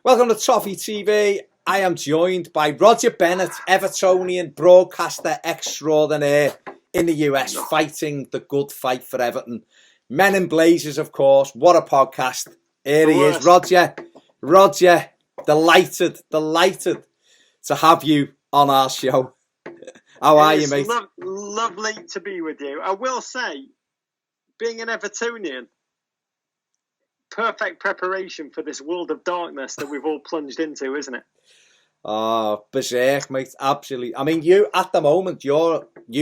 Welcome to Toffee TV. I am joined by Roger Bennett, Evertonian broadcaster extraordinaire in the US, fighting the good fight for Everton. Men in Blazers, of course. What a podcast. Here he is, Roger. Roger, delighted to have you on our show. How are you, mate? Lovely to be with you. I will say, being an Evertonian, perfect preparation for this world of darkness that we've all plunged into, isn't it? Oh, berserk, mate. Absolutely. I mean, you at the moment, you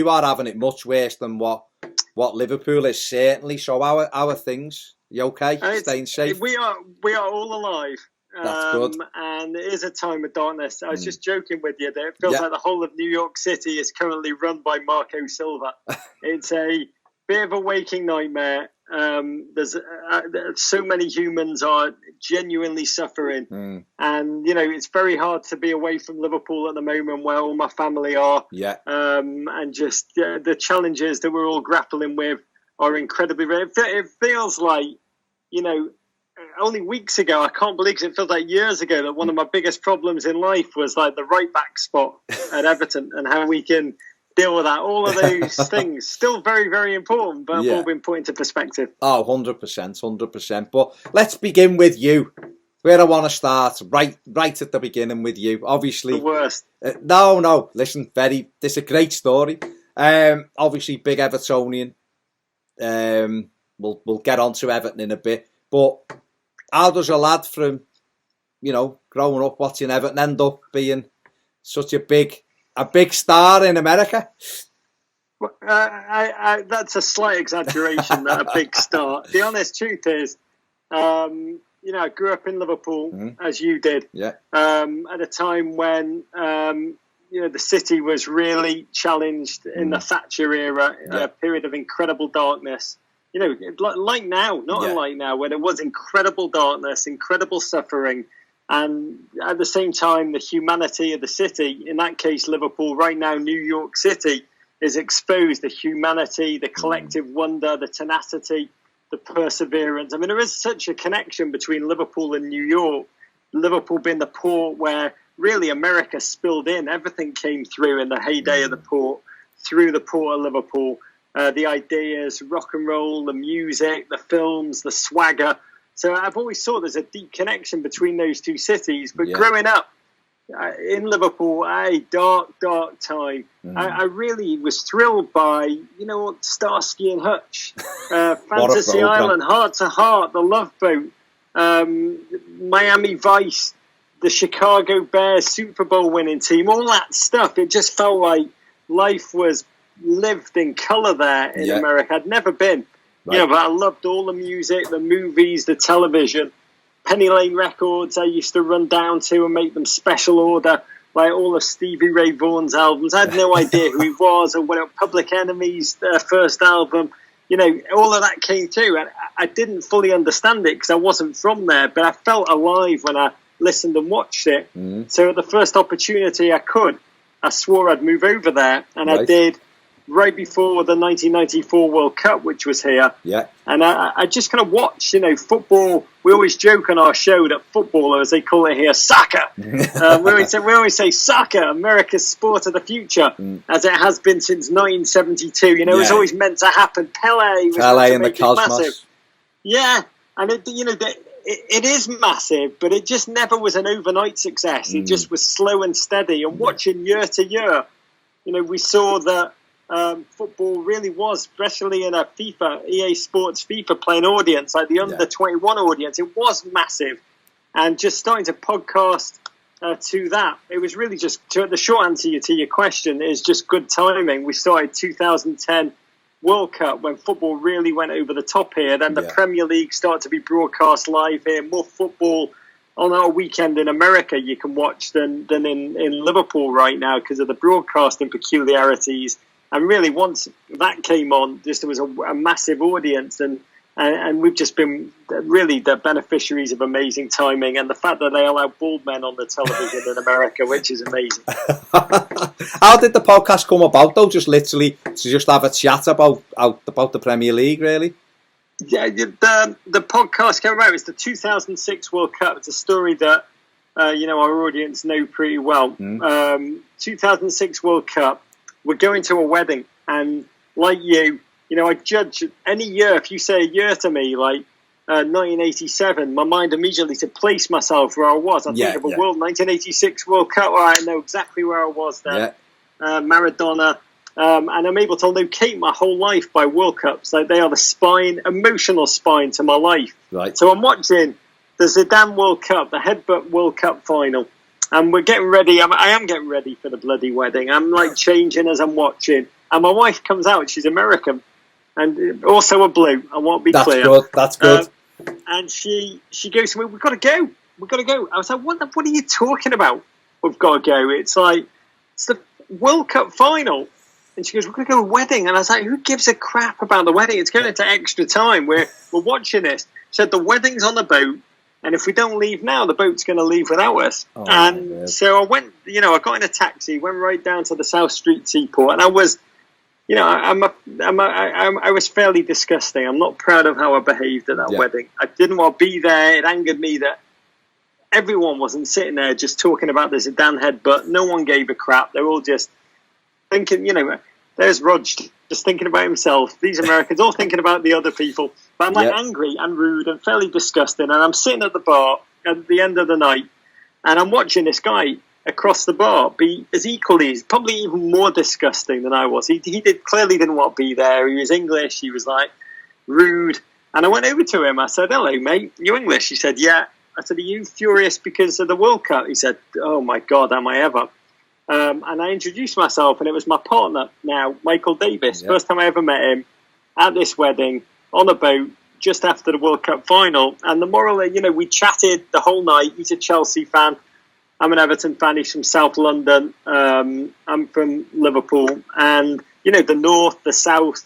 are having it much worse than what Liverpool is, certainly. So how are things? You okay? Staying safe? We are all alive. That's good. And it is a time of darkness. I was just joking with you that it feels like the whole of New York City is currently run by Marco Silva. It's a bit of a waking nightmare. There's so many humans are genuinely suffering, and it's very hard to be away from Liverpool at the moment, where all my family are. And just the challenges that we're all grappling with are incredibly rare. It feels like only weeks ago, I can't believe it feels like years ago, that one of my biggest problems in life was like the right back spot at Everton and how we can deal with that. All of those things still very, very important, but have all been put into perspective. Oh, 100%. But let's begin with you. Where I want to start, right at the beginning with you. Obviously, the worst. No. Listen, this is a great story. Obviously, big Evertonian. We'll get on to Everton in a bit. But how does a lad from, growing up watching Everton end up being such a big star in America? Well, that's a slight exaggeration, that a big star. The honest truth is, I grew up in Liverpool, as you did, at a time when, the city was really challenged in the Thatcher era, a period of incredible darkness. Like now, not unlike now, where there was incredible darkness, incredible suffering, and at the same time, the humanity of the city, in that case, Liverpool, right now, New York City, is exposed. The humanity, the collective wonder, the tenacity, the perseverance. I mean, there is such a connection between Liverpool and New York. Liverpool being the port where really America spilled in. Everything came through in the heyday of the port, through the port of Liverpool. The ideas, rock and roll, the music, the films, the swagger. So I've always thought there's a deep connection between those two cities. But growing up in Liverpool, a dark time, I really was thrilled by, Starsky and Hutch, Fantasy Island, Heart to Heart, The Love Boat, Miami Vice, the Chicago Bears Super Bowl winning team, all that stuff. It just felt like life was lived in colour there in America. I'd never been, but I loved all the music, the movies, the television. Penny Lane Records I used to run down to and make them special order, like all of Stevie Ray Vaughan's albums. I had no idea who he was or what Public Enemy's first album. All of that came through. And I didn't fully understand it because I wasn't from there, but I felt alive when I listened and watched it. So at the first opportunity I could, I swore I'd move over there, and I did. Right before the 1994 World Cup, which was here. And I just kind of watched, football. We always joke on our show that football, as they call it here, soccer. We always say soccer, America's sport of the future, as it has been since 1972. It was always meant to happen. Pele in the cosmos. Massive. Yeah, and it is massive, but it just never was an overnight success. It just was slow and steady. And watching year to year, we saw that football really was, especially in a EA Sports FIFA playing audience, like the under-21 audience, it was massive. And just starting to podcast to that, it was really just, the short answer to your question is just good timing. We started 2010 World Cup when football really went over the top here. Then the Premier League started to be broadcast live here, more football on our weekend in America you can watch than in Liverpool right now because of the broadcasting peculiarities. And really, once that came on, there was a massive audience, and we've just been really the beneficiaries of amazing timing and the fact that they allow bald men on the television in America, which is amazing. How did the podcast come about, though? Just literally to just have a chat about the Premier League, really? Yeah, the podcast came about. It's the 2006 World Cup. It's a story that our audience know pretty well. 2006 World Cup, we're going to a wedding, and like you, I judge any year. If you say a year to me, like 1987, my mind immediately to place myself where I was. I think of a 1986 World Cup where I know exactly where I was then. Maradona. And I'm able to locate my whole life by World Cups. Like, they are the emotional spine to my life. Right. So I'm watching the Zidane World Cup, the Headbutt World Cup final, and we're getting ready. I am getting ready for the bloody wedding. I'm like changing as I'm watching, and my wife comes out. She's American, and also a blue. I won't be clear. That's good. And she goes to me, "We've got to go. We've got to go." I was like, "What are you talking about? We've got to go. It's the World Cup final." And she goes, "We're going to go to a wedding." And I was like, "Who gives a crap about the wedding? It's going into extra time. We're watching this." She said, "The wedding's on the boat, and if we don't leave now, the boat's going to leave without us." So I went, I got in a taxi, went right down to the South Street Seaport, and I was, I was fairly disgusting. I'm not proud of how I behaved at that wedding. I didn't want to be there. It angered me that everyone wasn't sitting there just talking about the Zidane headbutt. No one gave a crap. They're all just thinking, there's Rog just thinking about himself. These Americans all thinking about the other people. But I'm angry and rude and fairly disgusting. And I'm sitting at the bar at the end of the night, and I'm watching this guy across the bar be as equally, probably even more disgusting than I was. He clearly didn't want to be there. He was English. He was like rude. And I went over to him. I said, "Hello, mate. You English?" He said, "Yeah." I said, "Are you furious because of the World Cup?" He said, "Oh my God, am I ever?" And I introduced myself, and it was my partner now, Michael Davis. First time I ever met him at this wedding on a boat just after the World Cup final. And the moral, we chatted the whole night. He's a Chelsea fan. I'm an Everton fan. He's from South London. I'm from Liverpool. And, the North, the South,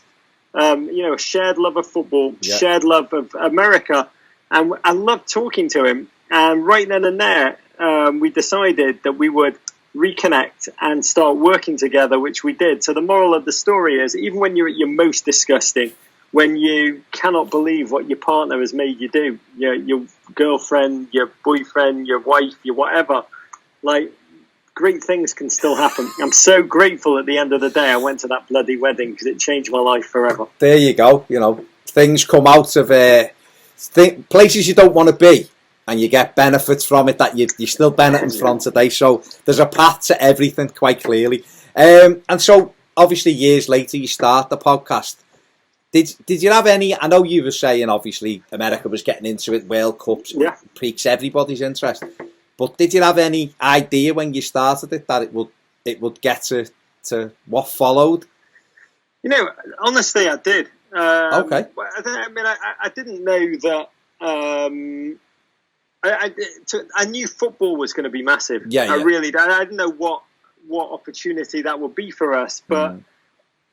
a shared love of football, shared love of America. And I loved talking to him. And right then and there, we decided that we would reconnect and start working together, which we did. So the moral of the story is, even when you're at your most disgusting, when you cannot believe what your partner has made you do, your girlfriend, your boyfriend, your wife, your whatever, like, great things can still happen. I'm so grateful at the end of the day I went to that bloody wedding, because it changed my life forever. There you go. Things come out of places you don't want to be, and you get benefits from it that you're still benefiting from today. So there's a path to everything, quite clearly. And so, obviously, years later, you start the podcast. Did you have any? I know you were saying, obviously, America was getting into it. World Cups piques everybody's interest. But did you have any idea when you started it that it would get to what followed? Honestly, I did. Okay. I didn't know that. I knew football was going to be massive. I really did. I didn't know what opportunity that would be for us, but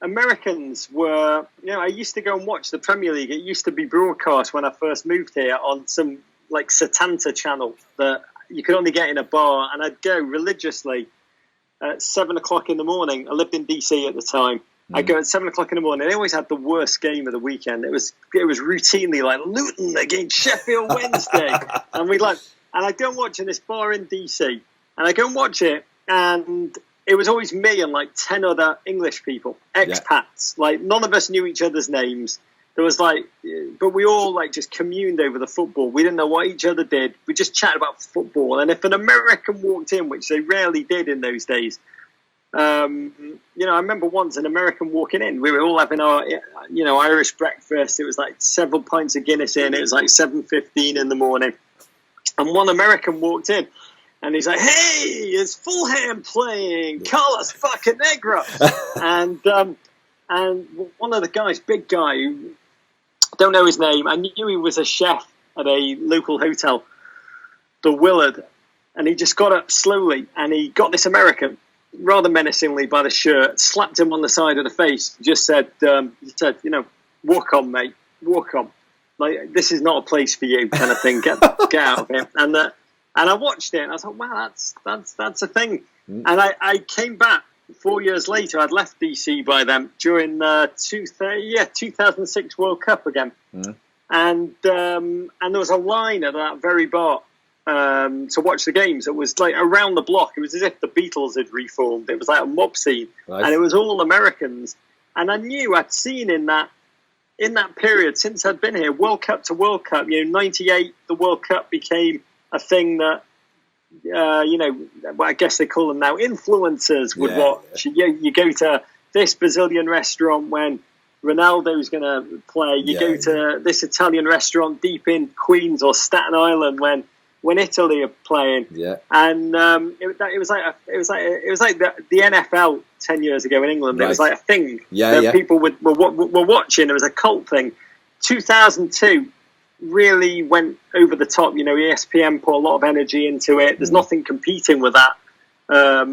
Americans were. I used to go and watch the Premier League. It used to be broadcast when I first moved here on some like Setanta channel that you could only get in a bar, and I'd go religiously at 7:00 in the morning. I lived in DC at the time. I'd go at 7:00 in the morning. They always had the worst game of the weekend. It was routinely like Luton against Sheffield Wednesday, and I'd go and watch in this bar in DC, and I go and watch it, and it was always me and like 10 other English people, expats. Like, none of us knew each other's names. There was but we all just communed over the football. We didn't know what each other did. We just chatted about football. And if an American walked in, which they rarely did in those days, I remember once an American walking in. We were all having our, Irish breakfast. It was like several pints of Guinness in. It was like 7:15 in the morning. And one American walked in. And he's like, "Hey, is Fulham playing? Carlos fucking Negro." and one of the guys, big guy, who don't know his name, I knew he was a chef at a local hotel, the Willard. And he just got up slowly, and he got this American, rather menacingly, by the shirt, slapped him on the side of the face, just said, "Walk on, mate, walk on. Like, this is not a place for you," kind of thing. Get out of here. And I watched it, and I was like, "Wow, that's a thing." And I came back 4 years later. I'd left DC by then during 2006 World Cup again, and there was a line at that very bar to watch the games. It was like around the block. It was as if the Beatles had reformed. It was like a mob scene, and it was all Americans. And I knew I'd seen in that period since I'd been here, World Cup to World Cup. 98, the World Cup became a thing that I guess they call them now influencers would watch. You go to this Brazilian restaurant when Ronaldo's going to play. You go to this Italian restaurant deep in Queens or Staten Island when Italy are playing. Yeah. And it was like the NFL 10 years ago in England. Right. It was like a thing that people were watching. It was a cult thing. 2002 really went over the top. ESPN put a lot of energy into it. There's nothing competing with that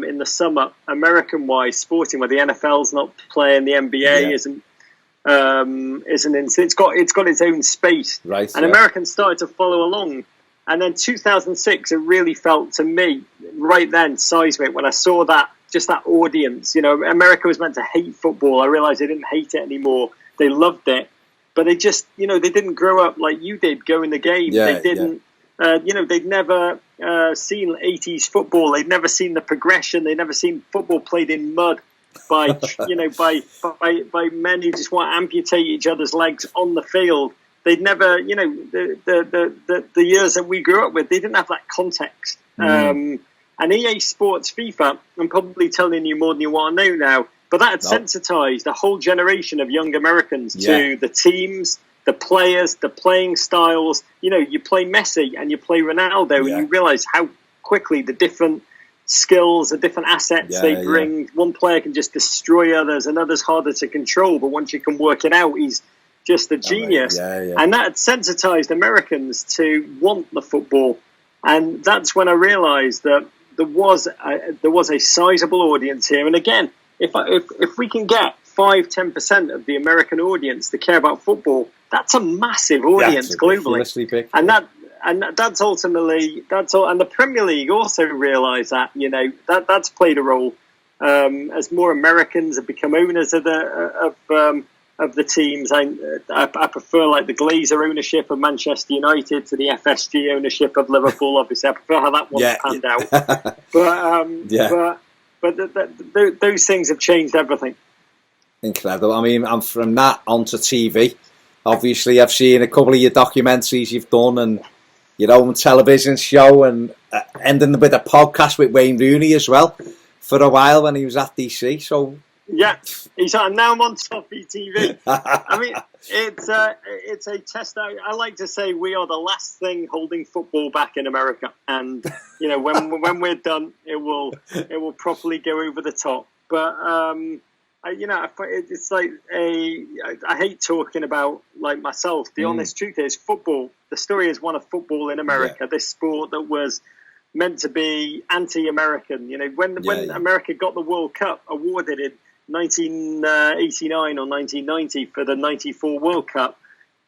in the summer, American-wise, sporting, where the NFL's not playing, the NBA isn't in. It's got its own space, right? And Americans started to follow along. And then 2006, it really felt to me right then seismic when I saw that audience. America was meant to hate football. I realized they didn't hate it anymore. They loved it. But they just, they didn't grow up like you did, go in the game. They didn't, they'd never seen 80s football. They'd never seen the progression. They'd never seen football played in mud by, by men who just want to amputate each other's legs on the field. They'd never, the years that we grew up with, they didn't have that context. And EA Sports FIFA, I'm probably telling you more than you want to know now, but that had sensitized a whole generation of young Americans to the teams, the players, the playing styles. You play Messi and you play Ronaldo, and you realize how quickly the different skills, the different assets they bring. One player can just destroy others, and others harder to control. But once you can work it out, he's just a genius. And that had sensitized Americans to want the football. And that's when I realized that there was a sizable audience here. And again, if we can get 5-10% of the American audience to care about football, that's a massive audience globally. Big. And that's ultimately all. And the Premier League also realised that that's played a role as more Americans have become owners of the teams. I prefer like the Glazer ownership of Manchester United to the FSG ownership of Liverpool. Obviously, I prefer how that one panned out. But those things have changed everything. Incredible. I mean, I'm from that onto TV. Obviously, I've seen a couple of your documentaries you've done and your own television show, and ending with a podcast with Wayne Rooney as well for a while when he was at DC. So now I'm on Toffee TV. I mean, it's a test. I like to say we are the last thing holding football back in America, and when we're done, it will properly go over the top. But it's like I hate talking about like myself. The honest truth is, football. The story is one of football in America. This sport that was meant to be anti-American. When America got the World Cup awarded in 1989 or 1990 for the 94 World Cup,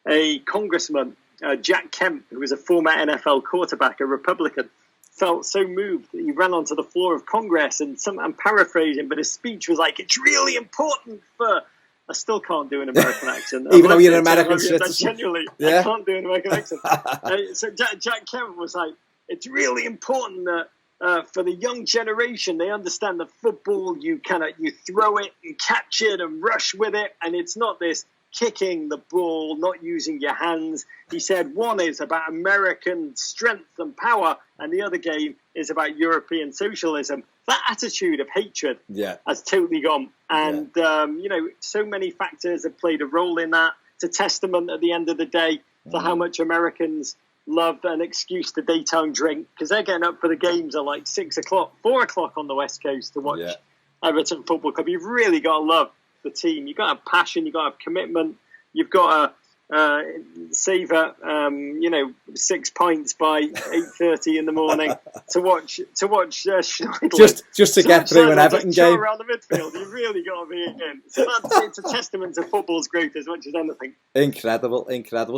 a congressman, Jack Kemp, who was a former NFL quarterback, a Republican, felt so moved that he ran onto the floor of Congress, and I'm paraphrasing, but his speech was like, it's really important for... I still can't do an American accent. Even though you're an American citizen. Genuinely, I can't do an American accent. So Jack Kemp was like, it's really important that for the young generation, they understand that football, you throw it and catch it and rush with it, and it's not this kicking the ball, not using your hands. He said one is about American strength and power, and the other game is about European socialism. That attitude of hatred has totally gone. And, so many factors have played a role in that. It's a testament at the end of the day to how much Americans love an excuse to daytime drink, because they're getting up for the games at like 6 o'clock, 4 o'clock on the West Coast to watch Everton Football Club. You've really got to love the team. You've got to have passion. You've got to have commitment. You've got to savour, 6 pints by 8:30 in the morning to watch Schneiderlin. Just to get through an Everton game around the midfield. You've really got to be in. So it's a testament to football's growth as much as anything. Incredible.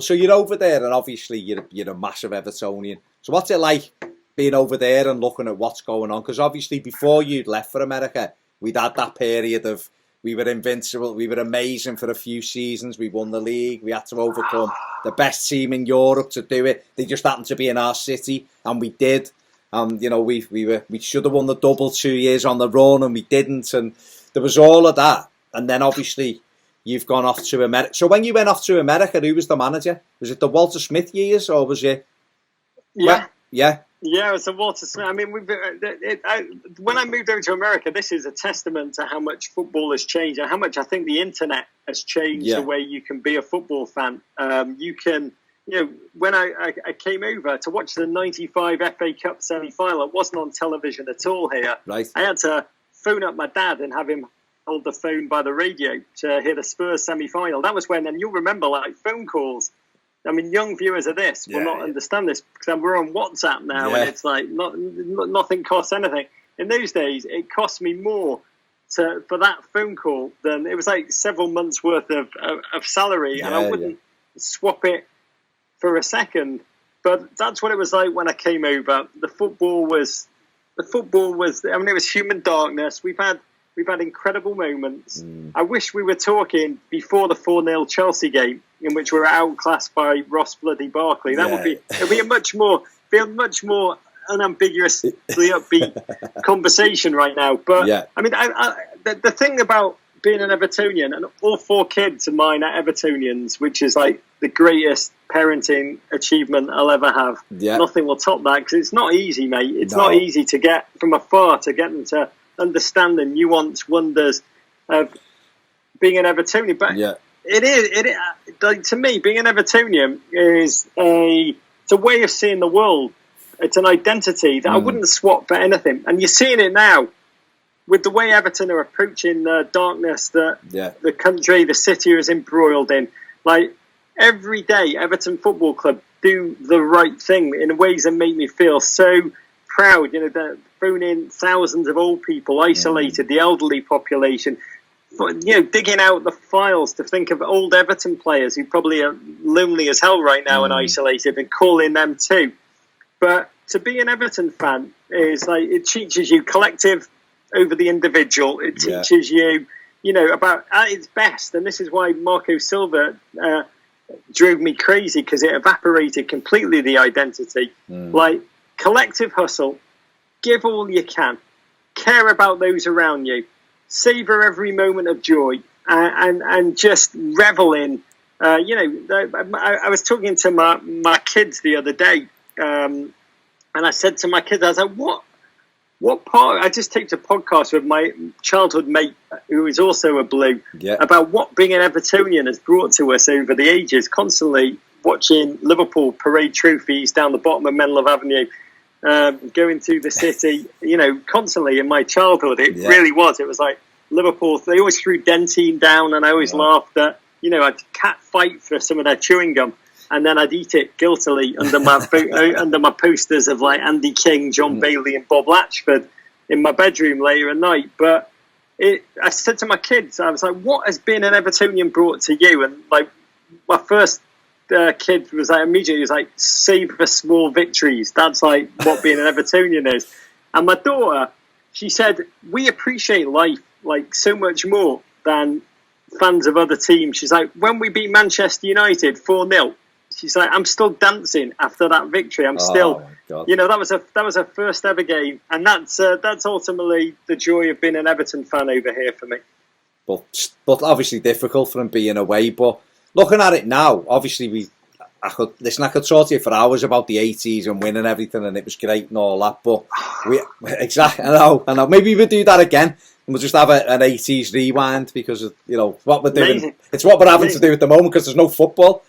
So you're over there, and obviously you're a massive Evertonian. So what's it like being over there and looking at what's going on? Because obviously before you'd left for America, we'd had that period of We were invincible. We were amazing for a few seasons. We won the league. We had to overcome the best team in Europe to do it. They just happened to be in our city, and we did. And we should have won the double 2 years on the run, and we didn't. And there was all of that. And then obviously you've gone off to America. So when you went off to America, who was the manager? Was it the Walter Smith years, or was it? Yeah. Yeah. Yeah, it's a Walter Smith. I mean, when I moved over to America, this is a testament to how much football has changed and how much I think the internet has changed the way you can be a football fan. You can, when I came over to watch the '95 FA Cup semi-final, it wasn't on television at all here. Right. I had to phone up my dad and have him hold the phone by the radio to hear the Spurs semi-final. That was when, and you'll remember, like phone calls. I mean, young viewers of this will not understand this because we're on WhatsApp now, and it's like nothing costs anything. In those days, it cost me more for that phone call than it was like several months worth of salary, and I wouldn't swap it for a second. But that's what it was like when I came over. The football was. I mean, it was human darkness. We've had incredible moments. I wish we were talking before the 4-0 Chelsea game, in which we were outclassed by Ross Bloody Barkley. That would be a much more unambiguously upbeat conversation right now. But I mean, the thing about being an Evertonian, and all 4 kids of mine are Evertonians, which is like the greatest parenting achievement I'll ever have. Nothing will top that because it's not easy, mate. It's not easy to get from afar to get them to understand the nuanced wonders of being an Evertonian, but it is like, to me, being an Evertonian is it's a way of seeing the world. It's an identity that I wouldn't swap for anything, and you're seeing it now with the way Everton are approaching the darkness that the country, the city is embroiled in. Like every day, Everton Football Club do the right thing in ways that make me feel so proud. They're phoning thousands of old people, isolated, the elderly population, digging out the files to think of old Everton players who probably are lonely as hell right now and isolated, and calling them too. But to be an Everton fan is like, it teaches you collective over the individual. It teaches you, about at its best. And this is why Marco Silva drove me crazy, because it evaporated completely the identity. Like collective hustle, give all you can, care about those around you, savor every moment of joy, and just revel in. I was talking to my kids the other day, and I said to my kids, I was like, what part? I just taped a podcast with my childhood mate, who is also a Blue, about what being an Evertonian has brought to us over the ages. Constantly watching Liverpool parade trophies down the bottom of Menlove Avenue. Going through the city, constantly in my childhood, it really was. It was like Liverpool. They always threw Dentine down, and I always laughed that I'd cat fight for some of their chewing gum, and then I'd eat it guiltily under my posters of like Andy King, John Bailey, and Bob Latchford in my bedroom later at night. But I said to my kids, I was like, "What has being an Evertonian brought to you?" And like my first kid was like, immediately was like, savour small victories. That's like what being an Evertonian is. And my daughter, she said, we appreciate life like so much more than fans of other teams. She's like, when we beat Manchester United 4-0, she's like, I'm still dancing after that victory. I'm still, that was her first ever game, and that's ultimately the joy of being an Everton fan over here for me. But obviously difficult for him being away. But looking at it now, obviously I could talk to you for hours about the 80s and winning everything, and it was great and all that. But exactly, I know. Maybe we'll do that again, and we'll just have an 80s rewind, because of, what we're doing. Amazing. It's what we're having to do at the moment because there's no football.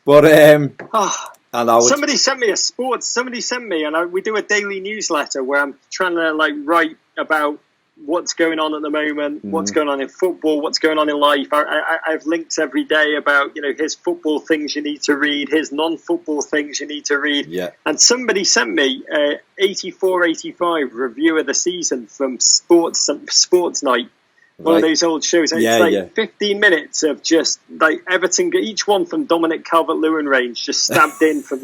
But I know somebody sent me, and we do a daily newsletter where I'm trying to write about what's going on at the moment, what's going on in football, what's going on in life. I have links every day about his football things you need to read, his non-football things you need to read. And somebody sent me a 84-85 review of the season from Sports Night, one of those old shows. And it's 15 minutes of just like Everton, each one from Dominic Calvert-Lewin range, just stabbed in from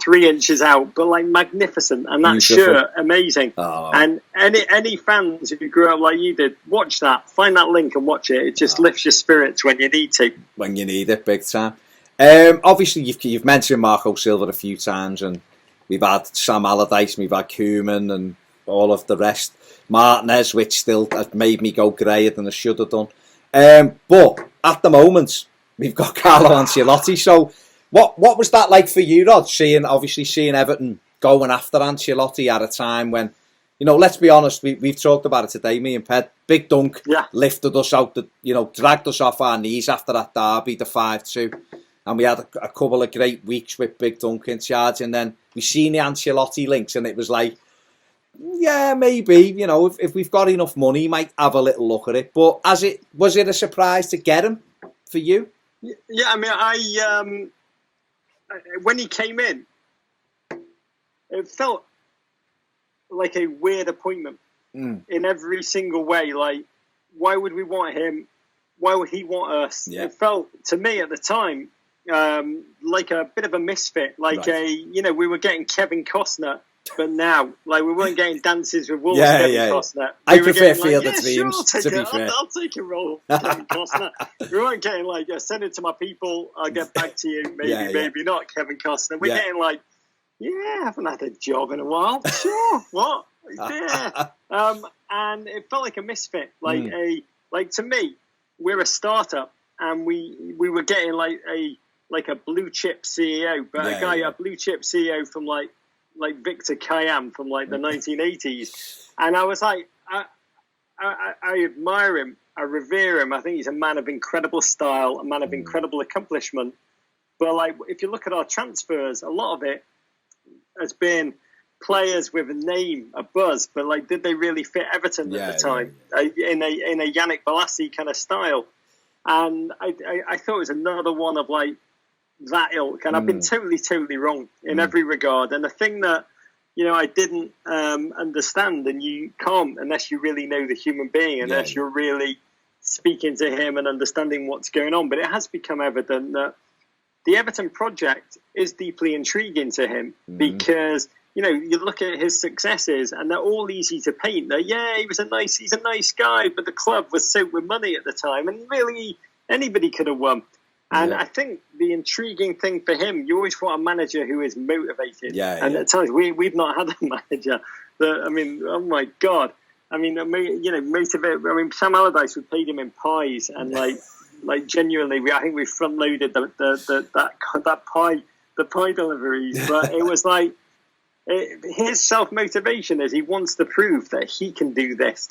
3 inches out, but like magnificent. And that shirt, amazing. Oh. And any fans who grew up like you did, watch that. Find that link and watch it. It just lifts your spirits when you need to. When you need it, big time. Obviously, you've mentioned Marco Silva a few times, and we've had Sam Allardyce, we've had Koeman, and all of the rest. Martinez, which still has made me go greyer than I should have done. But at the moment, we've got Carlo Ancelotti. So, what was that like for you, Rod? Seeing Everton going after Ancelotti at a time when, let's be honest, we've talked about it today, me and Ped. Big Dunk lifted us out, dragged us off our knees after that derby, the 5-2. And we had a couple of great weeks with Big Dunk in charge. And then we seen the Ancelotti links, and it was like, yeah, maybe, if we've got enough money, he might have a little look at it. But was it a surprise to get him for you? Yeah, I mean, when he came in, it felt like a weird appointment in every single way. Like, why would we want him? Why would he want us? Yeah. It felt, to me at the time, like a bit of a misfit. Like we were getting Kevin Costner, but now, like, we weren't getting Dances with Wolves. Costner. I prefer Field of Dreams, to be fair. I'll take a role, Kevin Costner. We weren't getting like, send it to my people, I'll get back to you. Maybe not Kevin Costner. We're getting like, I haven't had a job in a while. Sure, what? Yeah. And it felt like a misfit. Like to me, we're a startup, and we were getting like a blue chip CEO, but a blue chip CEO from like Victor Kayam from like the 1980s. And I was like, I admire him, I revere him. I think he's a man of incredible style, a man of incredible accomplishment. But like, if you look at our transfers, a lot of it has been players with a name, a buzz, but like, did they really fit Everton at the time in a Yannick Bolasie kind of style? And I thought it was another one of like that ilk, and I've been totally wrong in every regard. And the thing that I didn't understand, and you can't unless you really know the human being, unless you're really speaking to him and understanding what's going on. But it has become evident that the Everton project is deeply intriguing to him because you look at his successes and they're all easy to paint. He's a nice guy, but the club was soaked with money at the time, and really anybody could have won. And I think the intriguing thing for him, you always want a manager who is motivated. And at times we've not had a manager that, I mean, oh my God. I mean, motivated. I mean, Sam Allardyce, we paid him in pies, and like genuinely, I think we front loaded the pie deliveries. But it was like, his self-motivation is he wants to prove that he can do this.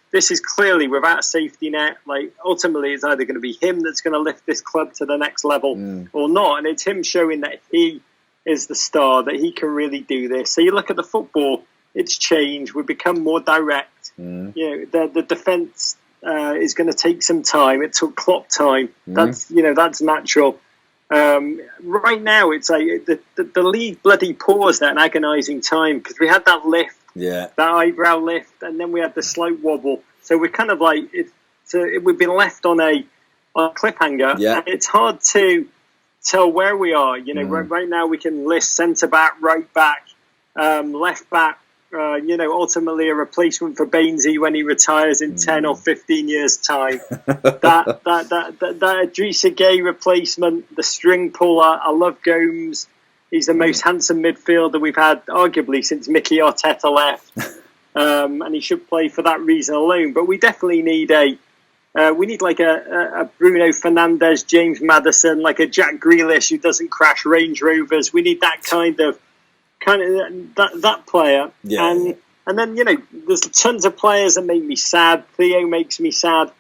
This is clearly without a safety net. Like, ultimately, it's either going to be him that's going to lift this club to the next level or not. And it's him showing that he is the star, that he can really do this. So you look at the football, it's changed. We've become more direct. The defence is going to take some time. It took Klopp time. That's natural. Right now, it's like the league bloody paused at an agonising time because we had that lift, that eyebrow lift, and then we had the slope wobble. So we're kind of like we've been left on a cliffhanger, and it's hard to tell where we are. Right now we can list centre back, right back, left back. Ultimately a replacement for Bainesy when he retires in 10 or 15 years' time. that Idrissa Gueye replacement, the string puller. I love Gomes. He's the most handsome midfielder we've had, arguably, since Mickey Arteta left. And he should play for that reason alone. But we definitely need a Bruno Fernandes, James Maddison, like a Jack Grealish who doesn't crash Range Rovers. We need that kind of that player, and then there's tons of players that make me sad. Theo makes me sad.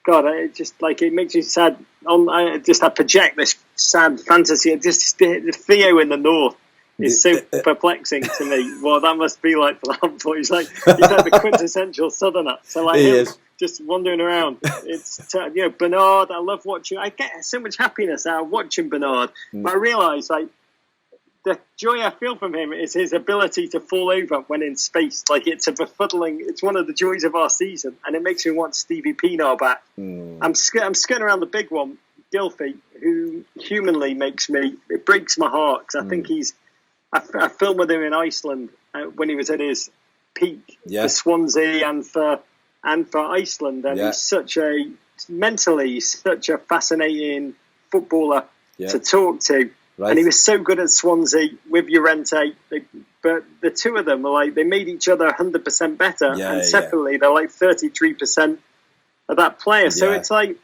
God, it makes me sad. I project this sad fantasy. The Theo in the north is so perplexing to me. Well, that must be like for that boy. He's like the quintessential Southerner. So like him, just wandering around. It's Bernard. I love watching. I get so much happiness out of watching Bernard. But I realise the joy I feel from him is his ability to fall over when in space. Like, it's a befuddling. It's one of the joys of our season, and it makes me want Stevie Pienaar back. I'm skirting around the big one, Gylfi, who humanly it breaks my heart because I think he's I filmed with him in Iceland when he was at his peak for Swansea and for Iceland, and he's such a fascinating footballer to talk to. Right. And he was so good at Swansea with Llorente, but the two of them are they made each other 100% better, and separately they're 33% of that player. So it's I'm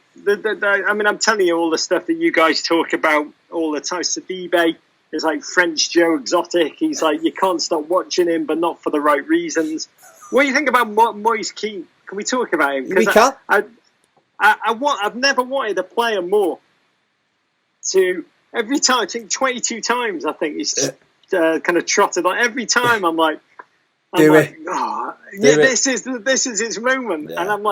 telling you all the stuff that you guys talk about all the time. Sidibe is French Joe Exotic. He's you can't stop watching him, but not for the right reasons. What do you think about Moyes Keane? Can we talk about him? We can. I've never wanted a player more to. Every time, I think 22 times, I think he's kind of trotted. Every time, I'm like, this is his moment, and I'm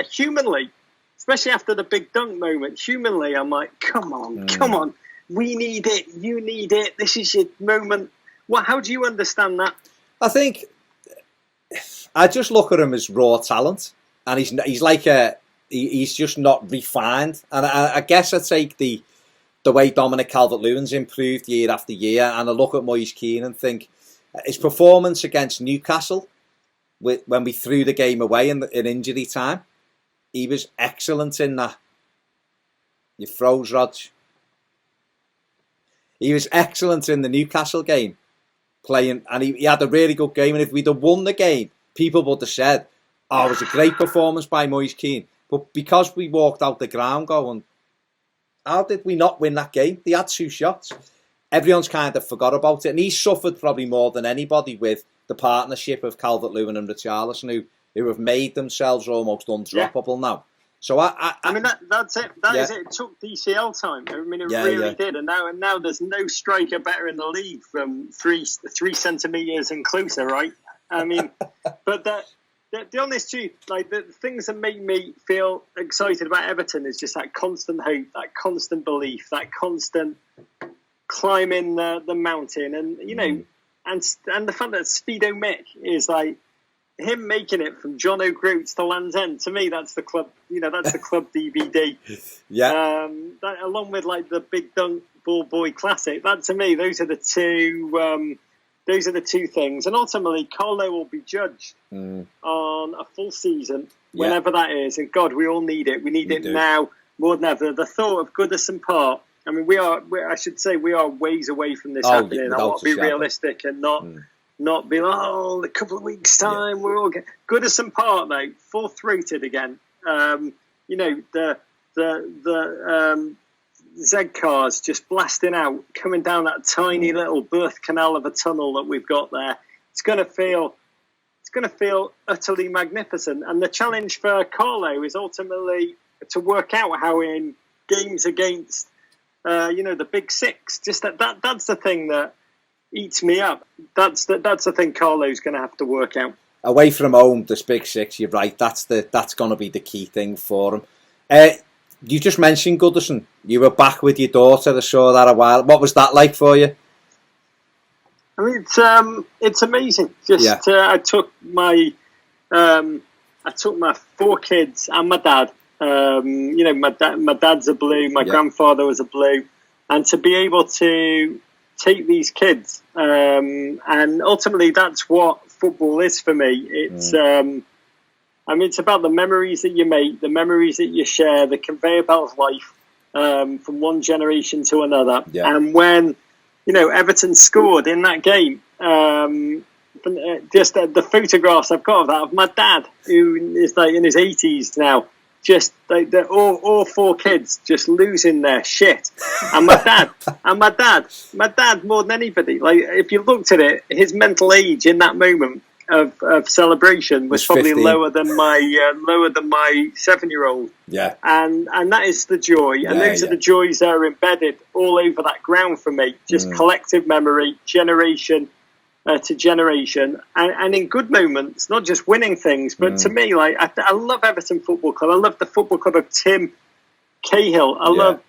humanly, especially after the big dunk moment, humanly, I'm like, come on, we need it, you need it. This is your moment. Well, how do you understand that? I think I just look at him as raw talent, and he's he's just not refined, and I guess I take the way Dominic Calvert-Lewin's improved year after year, and I look at Moyes Keane and think his performance against Newcastle, when we threw the game away in injury time, he was excellent in that. You froze, Rog. He was excellent in the Newcastle game, playing, and he had a really good game, and if we'd have won the game, people would have said, it was a great performance by Moyes Keane. But because we walked out the ground going, how did we not win that game? They had 2 shots. Everyone's kind of forgot about it. And he suffered probably more than anybody with the partnership of Calvert-Lewin and Richarlison, who have made themselves almost undroppable now. So that's it. That is it. It took DCL time. I mean, it really did. And now there's no striker better in the league from 3 centimetres and closer, right? I mean, but the honest truth, the things that make me feel excited about Everton is just that constant hope, that constant belief, that constant climbing the mountain, and and the fact that Speedo Mick is him making it from John O'Groats to Land's End. To me, that's the club. That's the club DVD. Along with the Big Dunk Ball Boy Classic. That to me, those are the two. Those are the two things, and ultimately, Carlo will be judged on a full season, whenever that is. And God, we all need it. We need it now more than ever. The thought of Goodison Park. I mean, we are ways away from this happening. I want to be realistic and not be a couple of weeks time we're all Goodison Park though, full-throated again. The Z cars just blasting out, coming down that tiny little birth canal of a tunnel that we've got there. It's going to feel utterly magnificent. And the challenge for Carlo is ultimately to work out how in games against, the Big Six, just that's the thing that eats me up. That's the thing Carlo's going to have to work out. Away from home, this Big Six, you're right. That's going to be the key thing for him. You just mentioned Goodison. You were back with your daughter. I saw that a while. What was that like for you? I mean, it's amazing. I took my 4 kids and my dad. My dad's a blue. My grandfather was a blue, and to be able to take these kids, and ultimately that's what football is for me. It's. It's about the memories that you make, the memories that you share, the conveyor belt of life from one generation to another. Yeah. And when, Everton scored in that game, just the photographs I've got of that, of my dad, who is in his 80s now, just all 4 kids just losing their shit. And my dad more than anybody, if you looked at it, his mental age in that moment of celebration was probably 15. lower than my 7-year-old. Yeah, and that is the joy, and those are the joys that are embedded all over that ground for me. Just collective memory, generation to generation, and in good moments, not just winning things, but to me, I love Everton Football Club. I love the football club of Tim Cahill. I love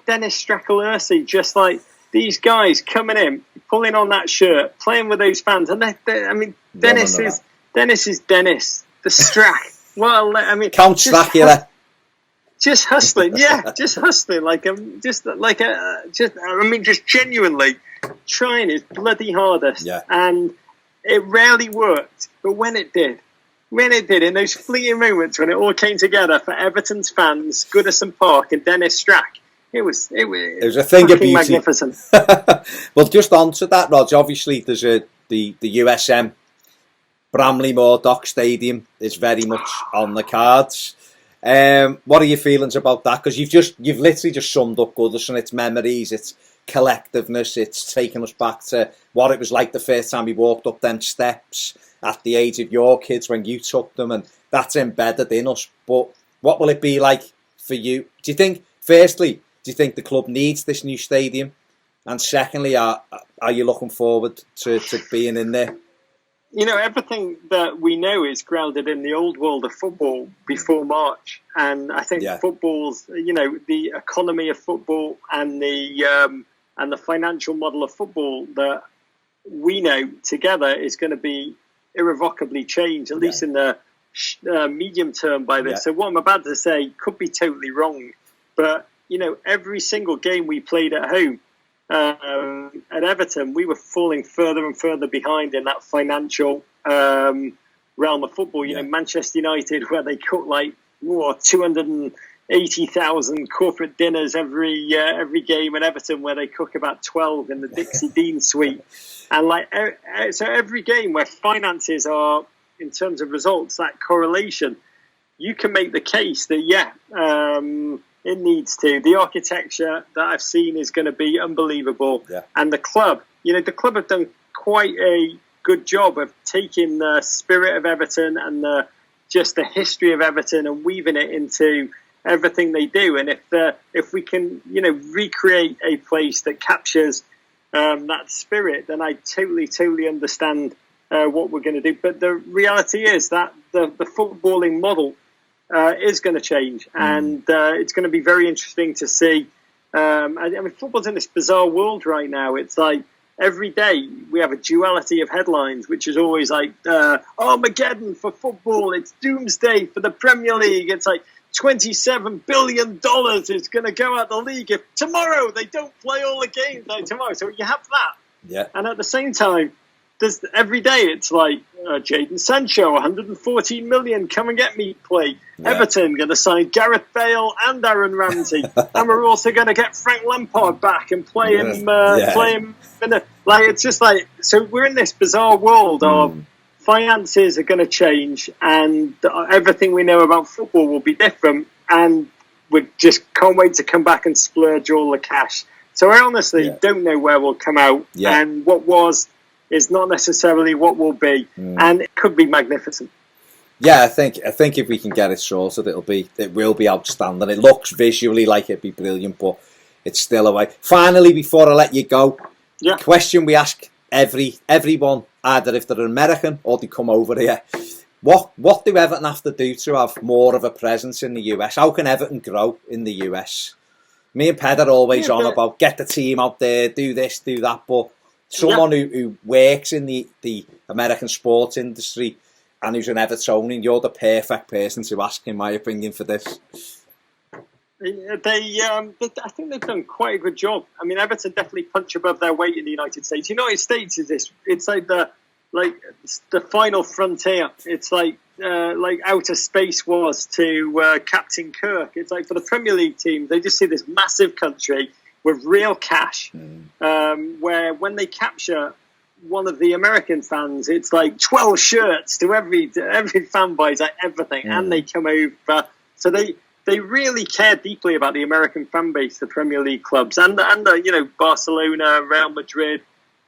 Dennis Strachan-Ursi. Just these guys coming in, pulling on that shirt, playing with those fans, and Dennis is Dennis, the Strack. Well, Count Strackula. Just hustling, just hustling, just genuinely trying his bloody hardest, and it rarely worked. But when it did, in those fleeting moments when it all came together for Everton's fans, Goodison Park and Dennis Strack, it was a thing of beauty. Magnificent. Well, just on to that, Roger. Obviously, there's the USM Bramley Moore Stadium is very much on the cards. What are your feelings about that? Because you've literally just summed up Goodison, its memories, its collectiveness. It's taken us back to what it was like the first time we walked up them steps at the age of your kids when you took them, and that's embedded in us. But what will it be like for you? Do you think, firstly, do you think the club needs this new stadium? And secondly, are you looking forward to being in there? You know, everything that we know is grounded in the old world of football before March. And I think football's, you know, the economy of football and the financial model of football that we know together is going to be irrevocably changed, at least in the medium term by this. So what I'm about to say could be totally wrong. But, you know, every single game we played at home, at Everton, we were falling further and further behind in that financial realm of football. You know, Manchester United, where they cook like 280,000 corporate dinners every game, and Everton, where they cook about 12 in the Dixie Dean suite. And so every game where finances are, in terms of results, that correlation, you can make the case that it needs to. The architecture that I've seen is going to be unbelievable. And the club have done quite a good job of taking the spirit of Everton and the history of Everton and weaving it into everything they do. And if we can, you know, recreate a place that captures that spirit, then I totally understand what we're going to do. But the reality is that the footballing model is going to change, and it's going to be very interesting to see. I mean, football's in this bizarre world right now. It's like every day we have a duality of headlines, which is always like Armageddon for football. It's doomsday for the Premier League. It's like $27 billion is going to go out the league if tomorrow they don't play all the games like tomorrow. So you have that, and at the same time, every day it's like Jadon Sancho, 114 million, come and get me play. Everton going to sign Gareth Bale and Aaron Ramsey, and we're also going to get Frank Lampard back and play him. Play him it's just like, so we're in this bizarre world of finances are going to change, and everything we know about football will be different, and we just can't wait to come back and splurge all the cash. So I honestly don't know where we'll come out, and what was is not necessarily what will be, and it could be magnificent. Yeah, I think if we can get it sorted, it will be outstanding. It looks visually like it'd be brilliant, but it's still away. Finally, before I let you go, question we ask everyone, either if they're American or they come over here. What do Everton have to do to have more of a presence in the US? How can Everton grow in the US? Me and Ped are always on about get the team out there, do this, do that, but someone who works in the American sports industry and who's an Evertonian, you're the perfect person to ask, in my opinion, for this. I think they've done quite a good job. I mean, Everton definitely punch above their weight in the United States. United States is this. It's like the final frontier. It's like outer space was to Captain Kirk. It's like for the Premier League team, they just see this massive country with real cash, where when they capture one of the American fans, it's like 12 shirts to every fan buys like everything, and they come over. So they really care deeply about the American fan base, the Premier League clubs, and you know, Barcelona, Real Madrid,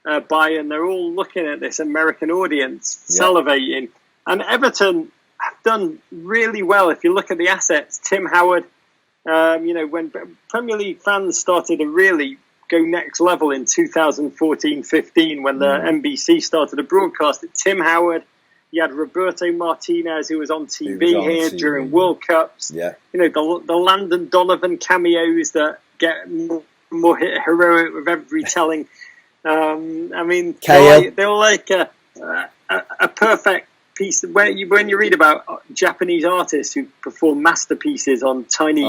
Bayern. They're all looking at this American audience, salivating. And Everton have done really well. If you look at the assets, Tim Howard. You know, when Premier League fans started to really go next level in 2014-15, when the NBC started to broadcast it, Tim Howard, you had Roberto Martinez, who was on TV here during World Cups. You know, the Landon Donovan cameos that get more heroic with every telling. I mean, they're like a perfect piece. When you read about Japanese artists who perform masterpieces on tiny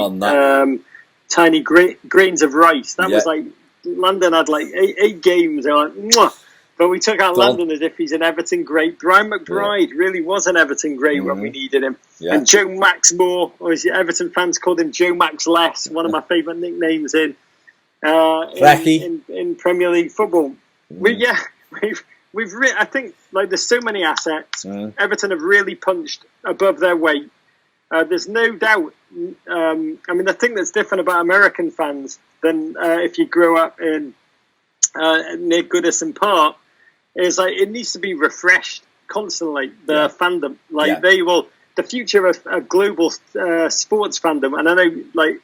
grains of rice, that was like London had like eight games. They're like, mwah. But we took out London as if he's an Everton great. Brian McBride really was an Everton great when we needed him. Yeah. And Joe Maxmore, or Everton fans called him Joe Max Less, one of my favourite nicknames in Premier League football. I think like there's so many assets. Everton have really punched above their weight. There's no doubt. I mean, the thing that's different about American fans than if you grew up in near Goodison Park is like it needs to be refreshed constantly. The fandom, they will. The future of global sports fandom, and I know like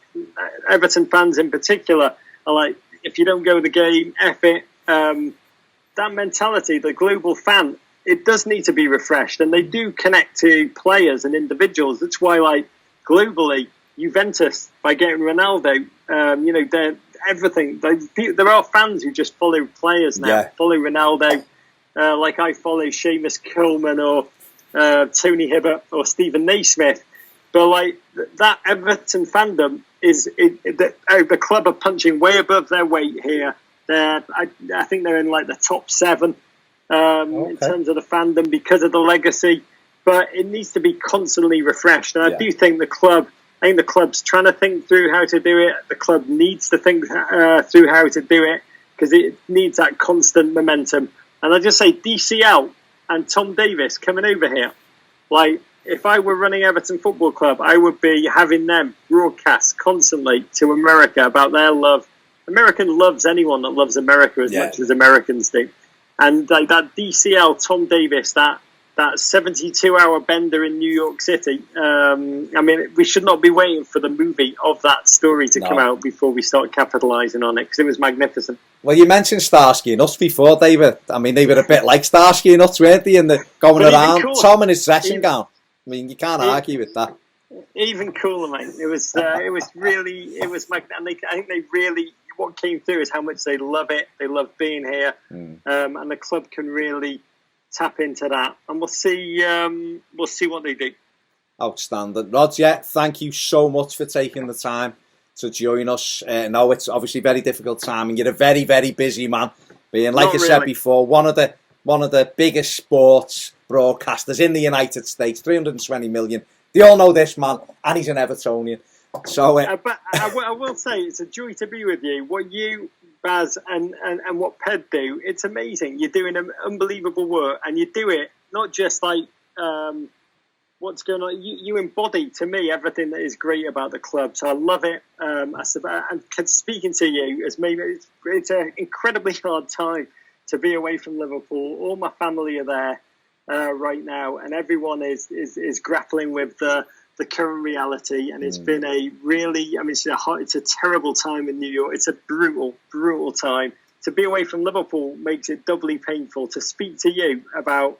Everton fans in particular are like, if you don't go to the game, F it. That mentality, the global fan, it does need to be refreshed, and they do connect to players and individuals. That's why, like globally, Juventus by getting Ronaldo, they're everything. There are fans who just follow players now, follow Ronaldo. Like I follow Seamus Coleman or Tony Hibbert or Stephen Naismith. But like that Everton fandom the club are punching way above their weight here. I think they're in like the top 7 in terms of the fandom because of the legacy. But it needs to be constantly refreshed. And I do think the club's trying to think through how to do it. The club needs to think through how to do it because it needs that constant momentum. And I just say DCL and Tom Davis coming over here. Like, if I were running Everton Football Club, I would be having them broadcast constantly to America about their love. American loves anyone that loves America as much as Americans do. And like that DCL, Tom Davis, that 72-hour bender in New York City. I mean, we should not be waiting for the movie of that story to come out before we start capitalising on it, because it was magnificent. Well, you mentioned Starsky and Hutch before, David. I mean, they were a bit like Starsky and Hutch, weren't they? And they're going around, Tom in his dressing gown. I mean, you can't argue with that. Even cooler, mate. It was really, and I think they really, what came through is how much they love it. They love being here, and the club can really tap into that, and we'll see what they do. Outstanding. Roger, thank you so much for taking the time to join us. No, it's obviously a very difficult time, and you're a very, very busy man. Being, like I said before, one of the biggest sports broadcasters in the United States, 320 million. They all know this man, and he's an Evertonian. So, but I will say it's a joy to be with you. What you, Baz, and what Ped do, it's amazing. You're doing unbelievable work, and you do it not just like what's going on. You embody, to me, everything that is great about the club. So I love it. And speaking to you, it's an incredibly hard time to be away from Liverpool. All my family are there right now, and everyone is grappling with the current reality, and it's been a really, I mean, it's a terrible time in New York. It's a brutal time. To be away from Liverpool makes it doubly painful. To speak to you about,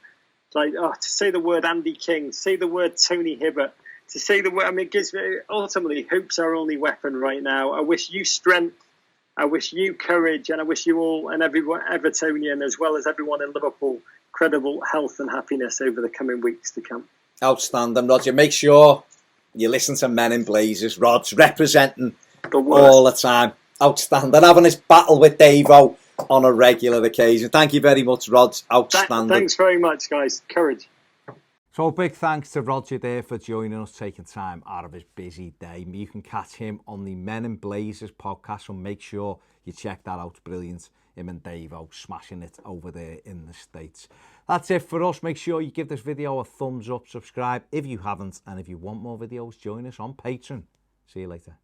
to say the word Andy King, say the word Tony Hibbert, to say the word, I mean, it gives me, ultimately, hope's our only weapon right now. I wish you strength, I wish you courage, and I wish you all, and everyone, Evertonian, as well as everyone in Liverpool, incredible health and happiness over the coming weeks to come. Outstanding, Roger. Make sure you listen to Men in Blazers. Rod's representing all the time. Outstanding. Having this battle with Davo on a regular occasion. Thank you very much, Rod. Outstanding. Thanks very much, guys. Courage. So a big thanks to Roger there for joining us, taking time out of his busy day. You can catch him on the Men in Blazers podcast, so make sure you check that out. Brilliant. Him and Davo smashing it over there in the States. That's it for us. Make sure you give this video a thumbs up, subscribe if you haven't, and if you want more videos, join us on Patreon. See you later.